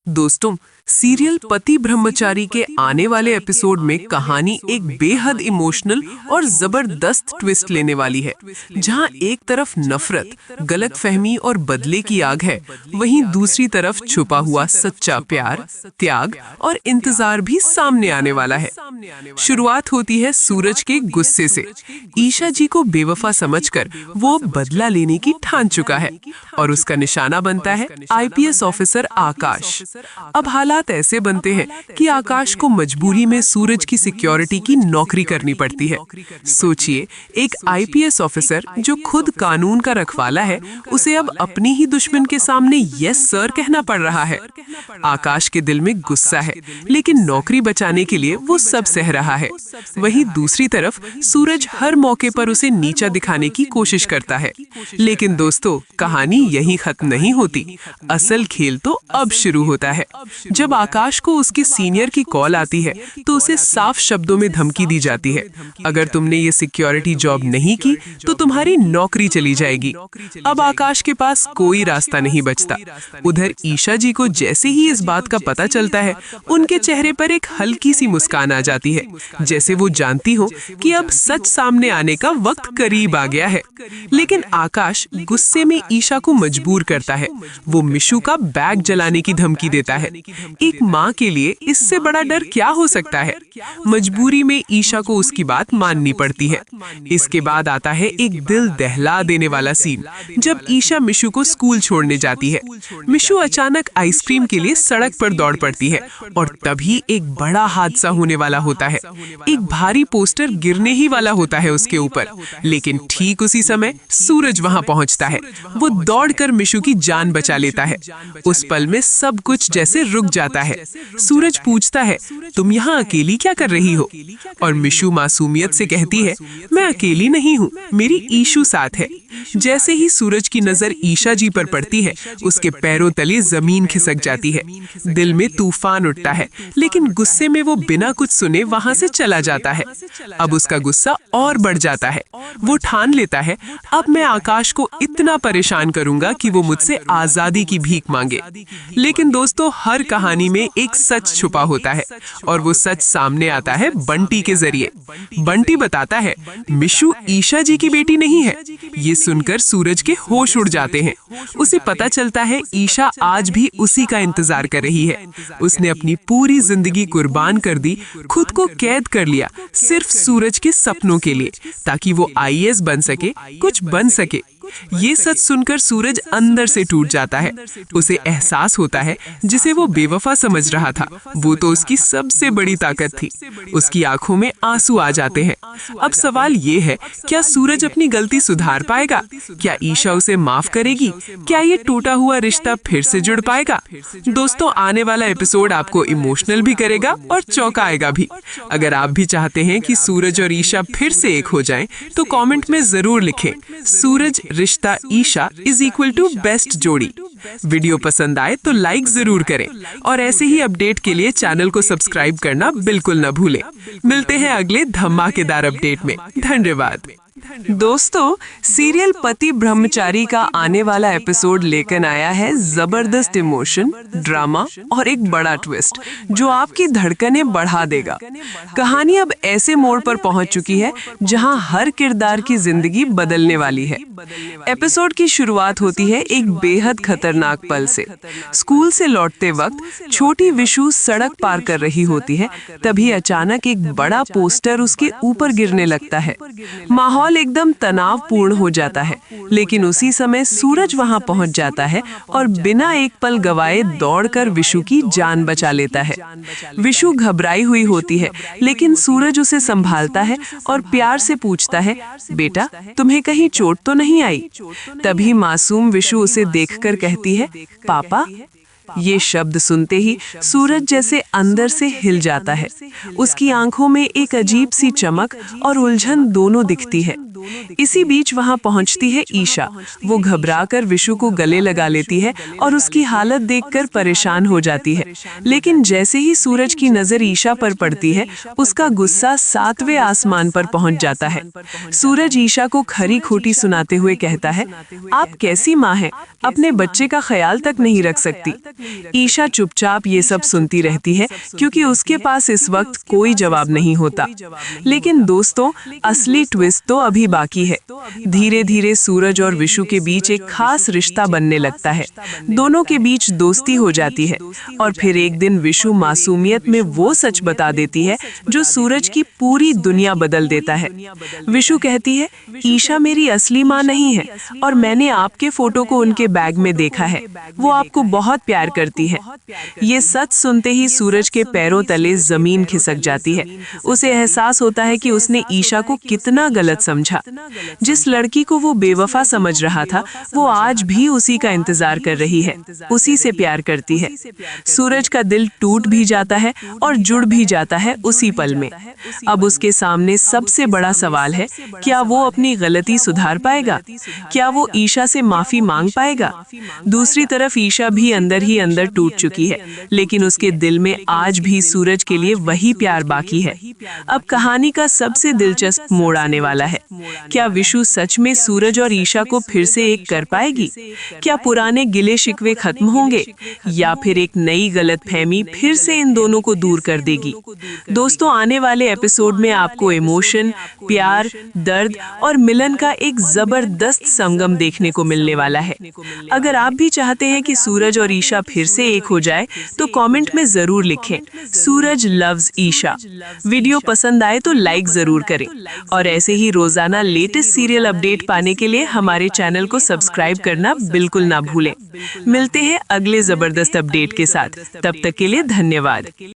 दोस्तों, सीरियल पति ब्रह्मचारी के आने वाले एपिसोड में कहानी एक बेहद इमोशनल और जबरदस्त ट्विस्ट लेने वाली है। जहां एक तरफ नफरत, गलतफहमी और बदले की आग है, वहीं दूसरी तरफ छुपा हुआ सच्चा प्यार, त्याग और इंतजार भी सामने आने वाला है। शुरुआत होती है सूरज के गुस्से से। ईशा जी को बेवफा समझकर वो बदला लेने की ठान चुका है और उसका निशाना बनता है आईपीएस ऑफिसर आकाश। अब हालात ऐसे बनते हैं कि आकाश को मजबूरी में सूरज की सिक्योरिटी की नौकरी करनी पड़ती है। सोचिए, एक आईपीएस ऑफिसर जो खुद कानून का रखवाला है, उसे अब अपनी ही दुश्मन के सामने यस सर कहना पड़ रहा है। आकाश के दिल में गुस्सा है, लेकिन नौकरी बचाने के लिए वो सब सह रहा है। वहीं दूसरी तरफ सूरज हर मौके पर उसे नीचा दिखाने की कोशिश करता है। लेकिन दोस्तों, कहानी यहीं खत्म नहीं होती। असल खेल तो अब शुरू होता है। जब आकाश को उसके सीनियर की कॉल आती है, तो उसे साफ शब्दों में धमकी दी जाती है, अगर तुमने ये सिक्योरिटी जॉब नहीं की तो तुम्हारी नौकरी चली जाएगी। अब आकाश के पास कोई रास्ता नहीं बचता। उधर ईशा जी को जैसे ही इस बात का पता चलता है, उनके चेहरे पर एक हल्की सी मुस्कान आ जाती है, जैसे वो जानती हो कि अब सच सामने आने का वक्त करीब आ गया है। लेकिन आकाश गुस्से में ईशा को मजबूर करता है। वो मिशु का बैग जलाने की धमकी देता है। एक माँ के लिए इससे बड़ा डर क्या हो सकता है। मजबूरी में ईशा को उसकी बात माननी पड़ती है। इसके बाद आता है एक दिल दहला देने वाला सीन, जब ईशा मिशु को स्कूल छोड़ने जाती है। मिशु अचानक आइसक्रीम के लिए सड़क पर दौड़ पड़ती है और तभी एक बड़ा हादसा होने वाला होता है। एक भारी पोस्टर गिरने ही वाला होता है उसके ऊपर, लेकिन ठीक उसी समय सूरज वहां पहुंचता है। वो दौड़कर मिशु की जान बचा लेता है। उस पल में सब कुछ जैसे रुक जाता है। सूरज पूछता है, तुम यहाँ अकेली क्या कर रही हो? और मिशु मासूमियत से कहती है, मैं अकेली नहीं हूँ, मेरी ईशु साथ है। जैसे ही सूरज की नजर ईशा जी पर पड़ती है, उसके पैरों तले जमीन खिसक जाती है। दिल में तूफान उठता है, लेकिन गुस्से में वो बिना कुछ सुने वहां से चला जाता है। अब उसका गुस्सा और बढ़ जाता है। वो ठान लेता है, अब मैं आकाश को इतना परेशान करूंगा कि वो मुझसे आजादी की भीख मांगे। लेकिन दोस्तों, हर कहानी में एक सच छुपा होता है, और वो सच सामने आता है बंटी के जरिए। बंटी बताता है, मिशु ईशा जी की बेटी नहीं है। ये सुनकर सूरज के होश उड़ जाते हैं। उसे पता चलता है ईशा आज भी उसी का इंतजार कर रही है। उसने अपनी पूरी जिंदगी कुर्बान कर दी, खुद को कैद कर लिया, सिर्फ सूरज के सपनों के लिए, ताकि वो आईएएस बन सके, कुछ बन सके। ये सच सुनकर सूरज अंदर से टूट जाता है। उसे एहसास होता है, जिसे वो बेवफा समझ रहा था, वो तो उसकी सबसे बड़ी ताकत थी। उसकी आंखों में आंसू आ जाते हैं। अब सवाल ये है, क्या सूरज अपनी गलती सुधार पाएगा? क्या ईशा उसे माफ करेगी? क्या ये टूटा हुआ रिश्ता फिर से जुड़ पाएगा? दोस्तों, आने वाला एपिसोड आपको इमोशनल भी करेगा और चौंकाएगा भी। अगर आप भी चाहते हैं कि सूरज और ईशा फिर से एक हो जाएं, तो कमेंट में जरूर लिखें, सूरज रिश्ता ईशा = बेस्ट जोड़ी। वीडियो पसंद आए तो लाइक जरूर करें, और ऐसे ही अपडेट के लिए चैनल को सब्सक्राइब करना बिल्कुल न भूलें। मिलते हैं अगले धमाकेदार अपडेट में। धन्यवाद। दोस्तों, सीरियल पति ब्रह्मचारी का आने वाला एपिसोड लेकर आया है जबरदस्त इमोशन, ड्रामा और एक बड़ा ट्विस्ट, जो आपकी धड़कनें बढ़ा देगा। कहानी अब ऐसे मोड़ पर पहुंच चुकी है जहां हर किरदार की जिंदगी बदलने वाली है। एपिसोड की शुरुआत होती है एक बेहद खतरनाक पल से। स्कूल से लौटते वक्त छोटी विशु सड़क पार कर रही होती है, तभी अचानक एक बड़ा पोस्टर उसके ऊपर गिरने लगता है। माहौल एकदम तनावपूर्ण हो जाता है, लेकिन उसी समय सूरज वहां पहुंच जाता है और बिना एक पल गवाए दौड़कर विशु की जान बचा लेता है। विशु घबराई हुई होती है, लेकिन सूरज उसे संभालता है और प्यार से पूछता है, बेटा, तुम्हें कहीं चोट तो नहीं आई? तभी मासूम विशु उसे देखकर कहती है, पापा। ये शब्द सुनते ही सूरज जैसे अंदर से हिल जाता है। उसकी आंखों में एक अजीब सी चमक और उलझन दोनों दिखती है। इसी बीच वहां पहुंचती है ईशा। वो घबराकर विशु को गले लगा लेती है और उसकी हालत देखकर परेशान हो जाती है। लेकिन जैसे ही सूरज की नजर ईशा पर पड़ती है, उसका गुस्सा 7वें आसमान पर पहुंच जाता है। सूरज ईशा को खरी खोटी सुनाते हुए कहता है, आप कैसी माँ हैं, अपने बच्चे का ख्याल तक नहीं रख सकती। ईशा चुपचाप ये सब सुनती रहती है क्योंकि उसके पास इस वक्त कोई जवाब नहीं होता। लेकिन दोस्तों, असली ट्विस्ट तो अभी बाकी है। धीरे धीरे सूरज और विशु के बीच एक खास रिश्ता बनने लगता है। दोनों के बीच दोस्ती हो जाती है और फिर एक दिन विशु मासूमियत में वो सच बता देती है जो सूरज की पूरी दुनिया बदल देता है। विशु कहती है, ईशा मेरी असली माँ नहीं है और मैंने आपके फोटो को उनके बैग में देखा है। वो आपको बहुत प्यार करती है। ये सच सुनते ही सूरज के पैरों तले जमीन खिसक जाती है। उसे एहसास होता है कि उसने ईशा को कितना गलत समझा। जिस लड़की को वो बेवफा समझ रहा था, वो आज भी उसी का इंतजार कर रही है, उसी से प्यार करती है। सूरज का दिल टूट भी जाता है और जुड़ भी जाता है उसी पल में। अब उसके सामने सबसे बड़ा सवाल है, क्या वो अपनी गलती सुधार पाएगा? क्या वो ईशा से माफी मांग पाएगा? दूसरी तरफ ईशा भी अंदर ही अंदर टूट चुकी है, लेकिन उसके दिल में आज भी सूरज के लिए वही प्यार बाकी है। अब कहानी का सबसे दिलचस्प मोड़ आने वाला है। क्या विशु सच में सूरज और ईशा को फिर से एक कर पाएगी? क्या पुराने गिले शिकवे खत्म होंगे या फिर एक नई गलतफहमी फिर से इन दोनों को दूर कर देगी? दोस्तों, आने वाले एपिसोड में आपको इमोशन, प्यार, दर्द और मिलन का एक जबरदस्त संगम देखने को मिलने वाला है। अगर आप भी चाहते हैं कि सूरज और ईशा फिर से एक हो जाए, तो कमेंट में जरूर लिखें, सूरज लव्स ईशा। वीडियो पसंद आए तो लाइक जरूर करें और ऐसे ही रोजाना लेटेस्ट सीरियल अपडेट पाने के लिए हमारे चैनल को सब्सक्राइब करना बिल्कुल ना भूलें। मिलते हैं अगले जबरदस्त अपडेट के साथ। तब तक के लिए धन्यवाद।